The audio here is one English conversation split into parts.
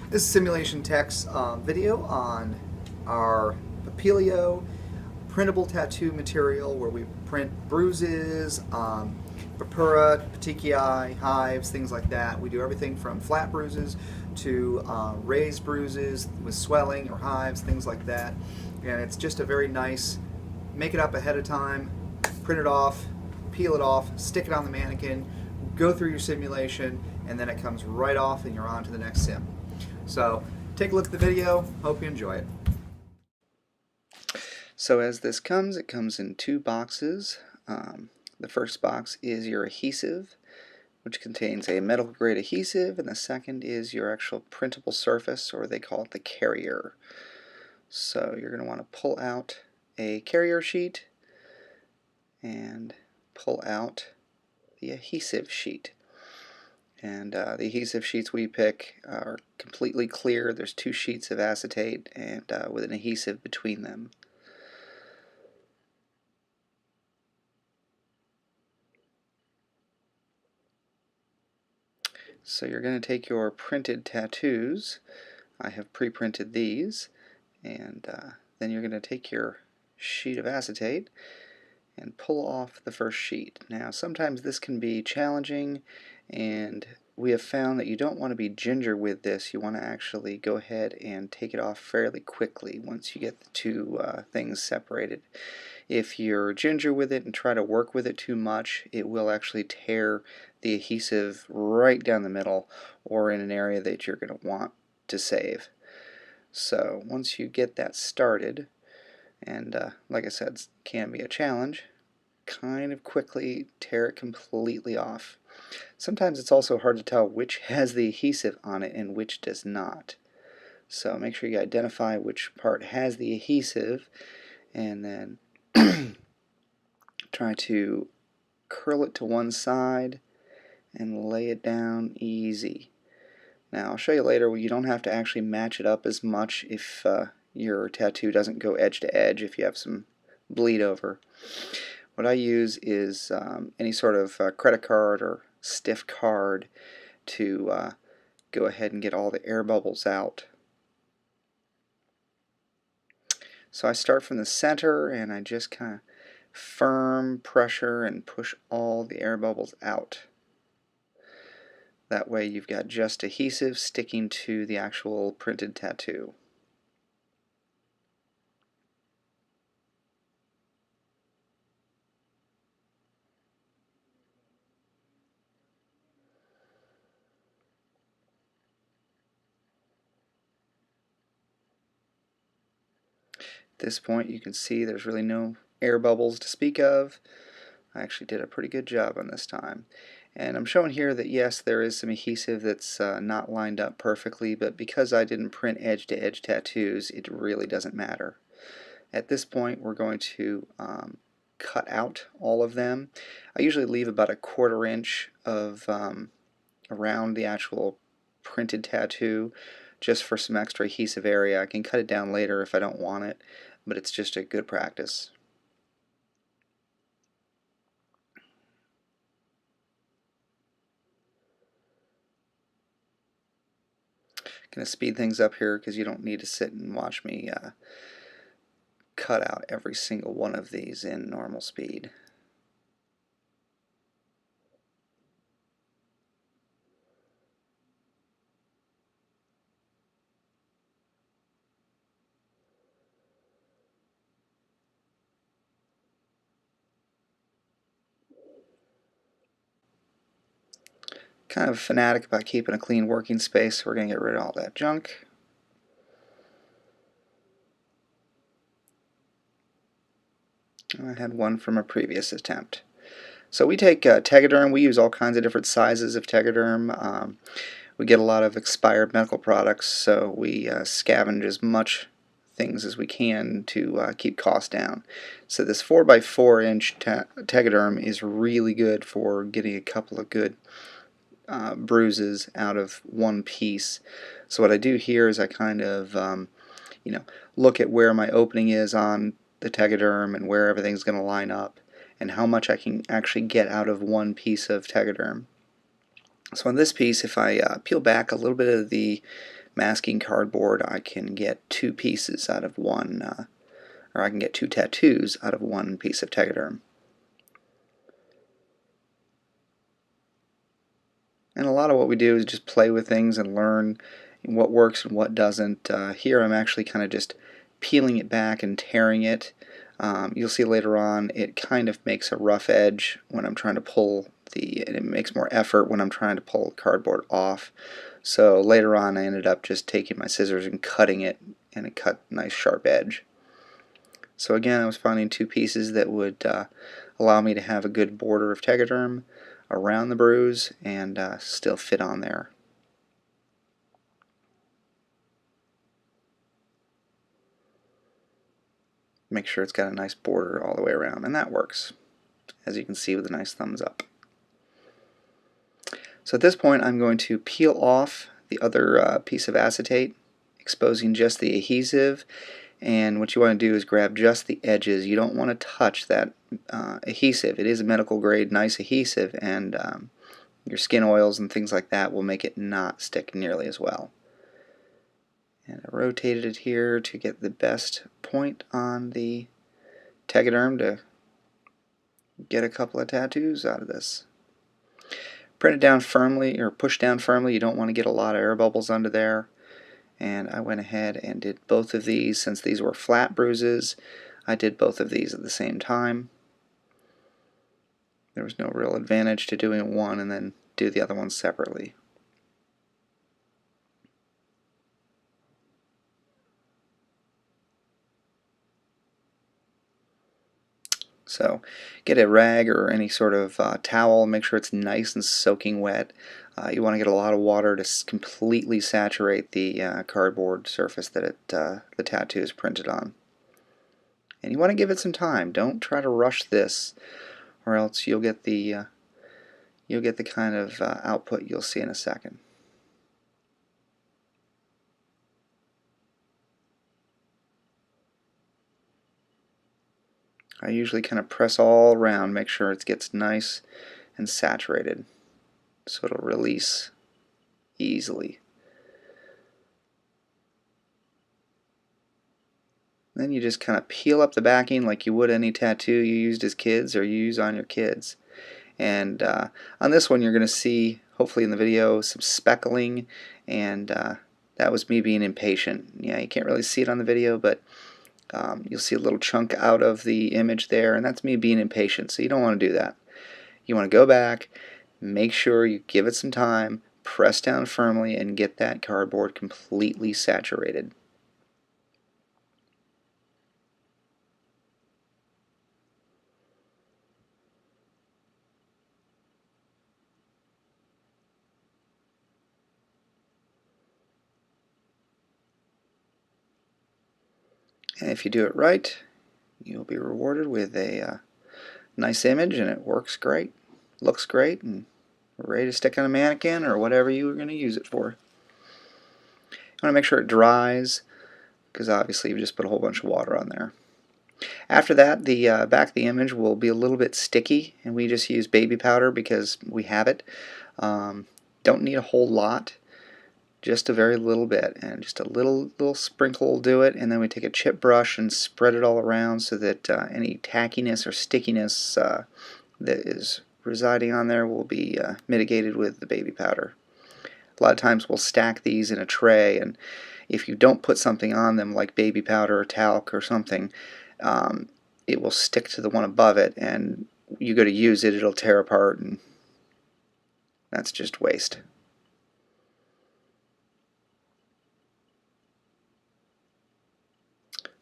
This is Simulation Tech's video on our Papilio printable tattoo material where we print bruises, purpura, petechiae, hives, things like that. We do everything from flat bruises to raised bruises with swelling or hives, things like that. And it's just a very nice, make it up ahead of time, print it off, peel it off, stick it on the mannequin, go through your simulation, and then it comes right off and you're on to the next sim. So take a look at the video, hope you enjoy it. So as this comes, it comes in two boxes. The first box is your adhesive, which contains a medical grade adhesive, and the second is your actual printable surface, or they call it the carrier. So you're going to want to pull out a carrier sheet and pull out the adhesive sheet. And the adhesive sheets we pick are completely clear. There's two sheets of acetate and with an adhesive between them. So you're going to take your printed tattoos. I have pre-printed these, and then you're going to take your sheet of acetate and pull off the first sheet. Now sometimes this can be challenging, and we have found that you don't want to be ginger with this. You want to actually go ahead and take it off fairly quickly once you get the two things separated. If you're ginger with it and try to work with it too much, it will actually tear the adhesive right down the middle or in an area that you're going to want to save. So once you get that started, and like I said, it can be a challenge, kind of quickly tear it completely off. Sometimes it's also hard to tell which has the adhesive on it and which does not. So make sure you identify which part has the adhesive, and then try to curl it to one side and lay it down easy. Now I'll show you later where you don't have to actually match it up as much if your tattoo doesn't go edge to edge, if you have some bleed over. What I use is any sort of credit card or stiff card to go ahead and get all the air bubbles out. So I start from the center and I just kind of firm pressure and push all the air bubbles out. That way you've got just adhesive sticking to the actual printed tattoo. At this point you can see there's really no air bubbles to speak of. I actually did a pretty good job on this time. And I'm showing here that yes, there is some adhesive that's not lined up perfectly, but because I didn't print edge-to-edge tattoos, it really doesn't matter. At this point we're going to cut out all of them. I usually leave about a 1/4 inch of around the actual printed tattoo just for some extra adhesive area. I can cut it down later if I don't want it, but it's just a good practice. Going to speed things up here because you don't need to sit and watch me cut out every single one of these in normal speed. Kind of fanatic about keeping a clean working space, so we're going to get rid of all that junk. I had one from a previous attempt. So we take Tegaderm. We use all kinds of different sizes of Tegaderm. We get a lot of expired medical products, so we scavenge as much things as we can to keep costs down. So this 4x4 inch Tegaderm is really good for getting a couple of good bruises out of one piece. So what I do here is I kind of look at where my opening is on the Tegaderm and where everything's going to line up and how much I can actually get out of one piece of Tegaderm. So on this piece, if I peel back a little bit of the masking cardboard, I can get two pieces out of one, or I can get two tattoos out of one piece of Tegaderm. And a lot of what we do is just play with things and learn what works and what doesn't. Here I'm actually kind of just peeling it back and tearing it. You'll see later on it kind of makes a rough edge when I'm trying to pull and it makes more effort when I'm trying to pull the cardboard off. So later on I ended up just taking my scissors and cutting it, and it cut a nice sharp edge. So again, I was finding two pieces that would allow me to have a good border of Tegaderm around the bruise and still fit on there. Make sure it's got a nice border all the way around, and that works, as you can see with a nice thumbs up. So at this point I'm going to peel off the other piece of acetate, exposing just the adhesive, and what you want to do is grab just the edges. You don't want to touch that adhesive. It is a medical grade nice adhesive, and your skin oils and things like that will make it not stick nearly as well. And I rotated it here to get the best point on the Tegaderm to get a couple of tattoos out of this. Print it down firmly, or push down firmly. You don't want to get a lot of air bubbles under there. And I went ahead and did both of these. Since these were flat bruises, I did both of these at the same time. There was no real advantage to doing one and then do the other one separately. So get a rag or any sort of towel, make sure it's nice and soaking wet. You want to get a lot of water to completely saturate the cardboard surface that the tattoo is printed on. And you want to give it some time. Don't try to rush this, or else you'll get the kind of output you'll see in a second. I usually kind of press all around, make sure it gets nice and saturated so it'll release easily. Then you just kind of peel up the backing like you would any tattoo you used as kids or you use on your kids. And on this one you're going to see, hopefully in the video, some speckling, and that was me being impatient. Yeah, you can't really see it on the video, but you'll see a little chunk out of the image there, and that's me being impatient, so you don't want to do that. You want to go back, make sure you give it some time, press down firmly, and get that cardboard completely saturated. And if you do it right, you'll be rewarded with a nice image, and it works great, looks great, and ready to stick on a mannequin or whatever you were going to use it for. You want to make sure it dries, because obviously you just put a whole bunch of water on there. After that, the back of the image will be a little bit sticky, and we just use baby powder because we have it. Don't need a whole lot, just a very little bit, and just a little sprinkle will do it. And then we take a chip brush and spread it all around so that any tackiness or stickiness that is residing on there will be mitigated with the baby powder. A lot of times we'll stack these in a tray, and if you don't put something on them like baby powder or talc or something, it will stick to the one above it, and you go to use it, it'll tear apart, and that's just waste.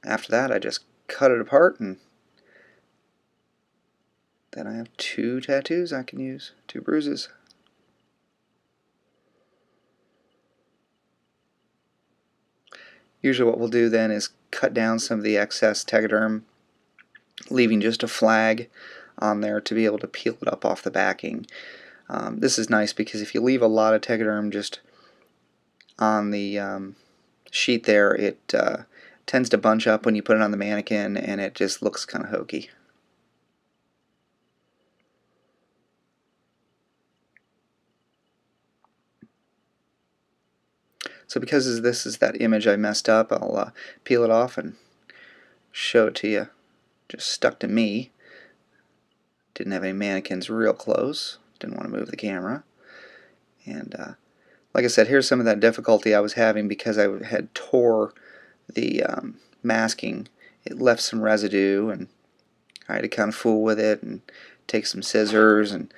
After that, I just cut it apart, and then I have two tattoos I can use, two bruises. Usually what we'll do then is cut down some of the excess Tegaderm, leaving just a flag on there to be able to peel it up off the backing. This is nice because if you leave a lot of Tegaderm just on the sheet there, it tends to bunch up when you put it on the mannequin, and it just looks kind of hokey. So because this is that image I messed up, I'll peel it off and show it to you. Just stuck to me. Didn't have any mannequins real close. Didn't want to move the camera. And like I said, here's some of that difficulty I was having because I had tore the masking. It left some residue, and I had to kind of fool with it and take some scissors and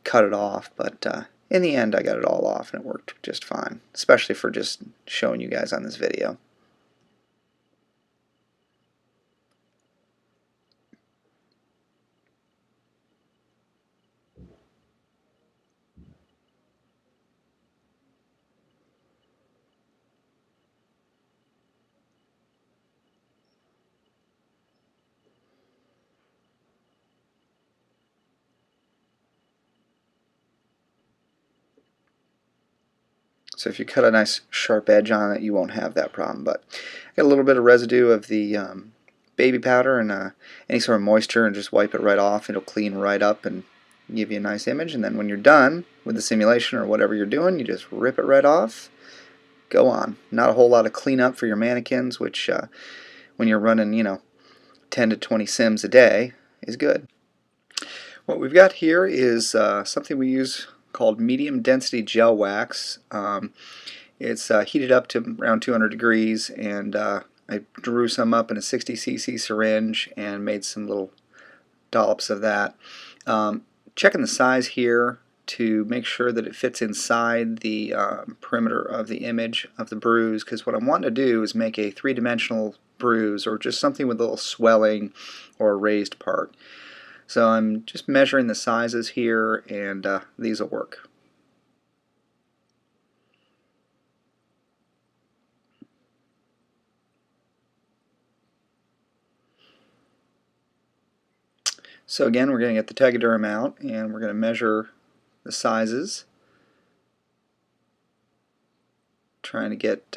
cut it off. But in the end, I got it all off, and it worked just fine, especially for just showing you guys on this video. So if you cut a nice sharp edge on it, you won't have that problem. But I got a little bit of residue of the baby powder and any sort of moisture, and just wipe it right off. It'll clean right up and give you a nice image. And then when you're done with the simulation or whatever you're doing, you just rip it right off. Go on. Not a whole lot of cleanup for your mannequins, which when you're running, 10 to 20 sims a day is good. What we've got here is something we use called medium density gel wax. It's heated up to around 200 degrees, and I drew some up in a 60cc syringe and made some little dollops of that. Checking the size here to make sure that it fits inside the perimeter of the image of the bruise, because what I'm wanting to do is make a three-dimensional bruise, or just something with a little swelling or a raised part. So I'm just measuring the sizes here, and these will work. So again, we're going to get the tegaderm out, and we're going to measure the sizes, trying to get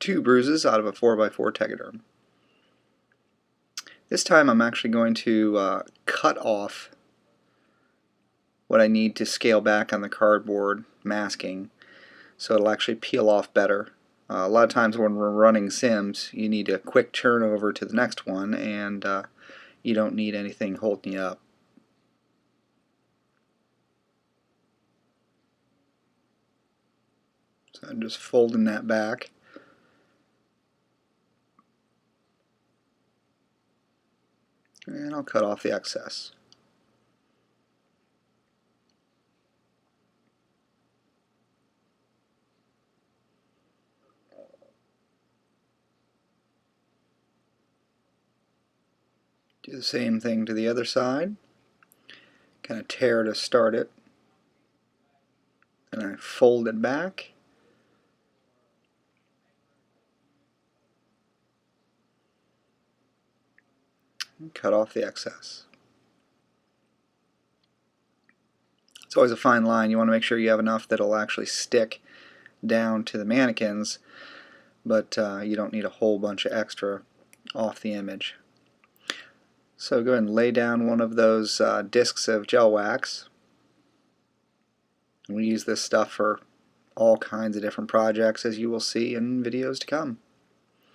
2 bruises out of a 4x4 tegaderm. This time I'm actually going to cut off what I need to scale back on the cardboard masking, so it'll actually peel off better. A lot of times when we're running sims, you need a quick turn over to the next one, and you don't need anything holding you up. So I'm just folding that back. And I'll cut off the excess. Do the same thing to the other side. Kind of tear to start it. And I fold it back. And cut off the excess. It's always a fine line. You want to make sure you have enough that'll actually stick down to the mannequins, but you don't need a whole bunch of extra off the image. So go ahead and lay down one of those discs of gel wax. We use this stuff for all kinds of different projects, as you will see in videos to come.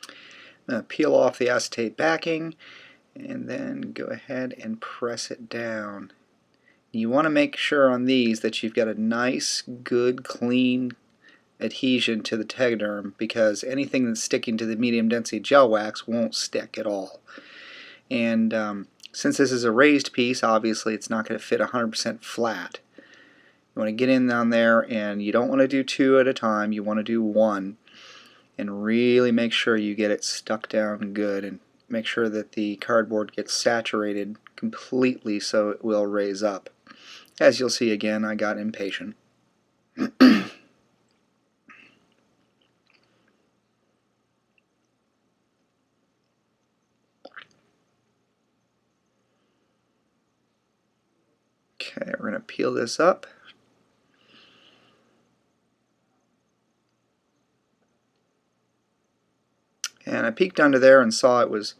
I'm going to peel off the acetate backing and then go ahead and press it down. You want to make sure on these that you've got a nice, good, clean adhesion to the tegaderm, because anything that's sticking to the medium density gel wax won't stick at all. And since this is a raised piece, obviously it's not going to fit 100% flat. You want to get in down there, and you don't want to do 2 at a time. You want to do 1, and really make sure you get it stuck down good, and make sure that the cardboard gets saturated completely so it will raise up. As you'll see, again, I got impatient. Okay, we're going to peel this up. And I peeked under there and saw it was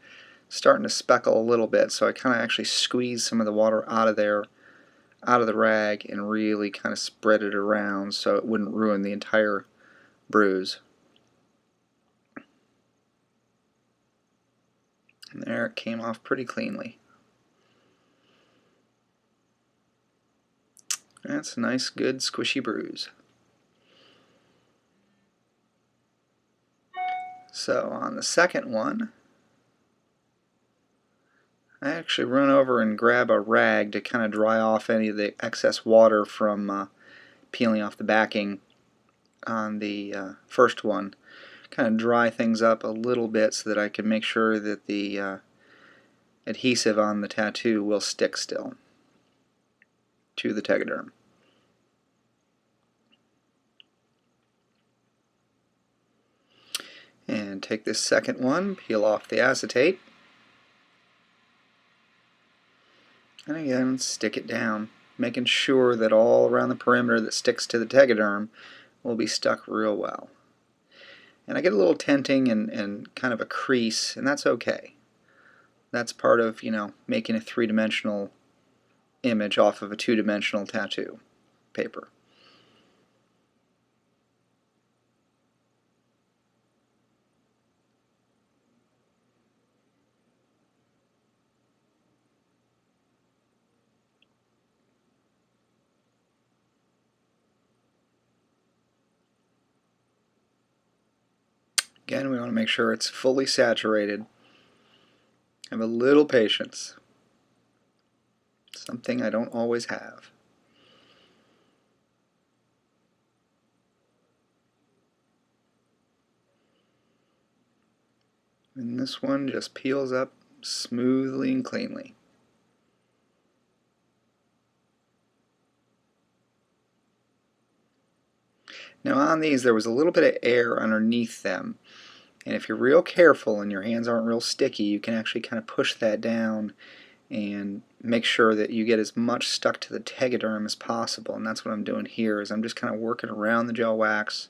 starting to speckle a little bit, so I kind of actually squeezed some of the water out of there, out of the rag, and really kind of spread it around so it wouldn't ruin the entire bruise. And there it came off pretty cleanly. That's a nice, good, squishy bruise. So on the second one, I actually run over and grab a rag to kind of dry off any of the excess water from peeling off the backing on the first one. Kind of dry things up a little bit so that I can make sure that the adhesive on the tattoo will stick still to the tegaderm. And take this second one, peel off the acetate, and again stick it down, making sure that all around the perimeter that sticks to the tegaderm will be stuck real well. And I get a little tenting and kind of a crease, and that's okay. That's part of, making a three-dimensional image off of a two-dimensional tattoo paper. Again, we want to make sure it's fully saturated. Have a little patience. Something I don't always have. And this one just peels up smoothly and cleanly. Now on these there was a little bit of air underneath them, and if you're real careful and your hands aren't real sticky, you can actually kind of push that down and make sure that you get as much stuck to the tegaderm as possible. And that's what I'm doing here, is I'm just kind of working around the gel wax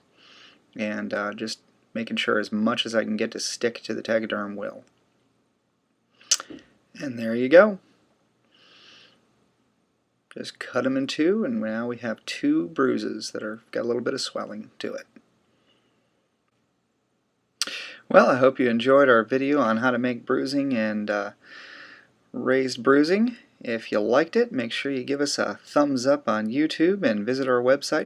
and just making sure as much as I can get to stick to the tegaderm will. And there you go. Just cut them in two, and now we have two bruises that are got a little bit of swelling to it. Well, I hope you enjoyed our video on how to make bruising and raised bruising. If you liked it, make sure you give us a thumbs up on YouTube and visit our website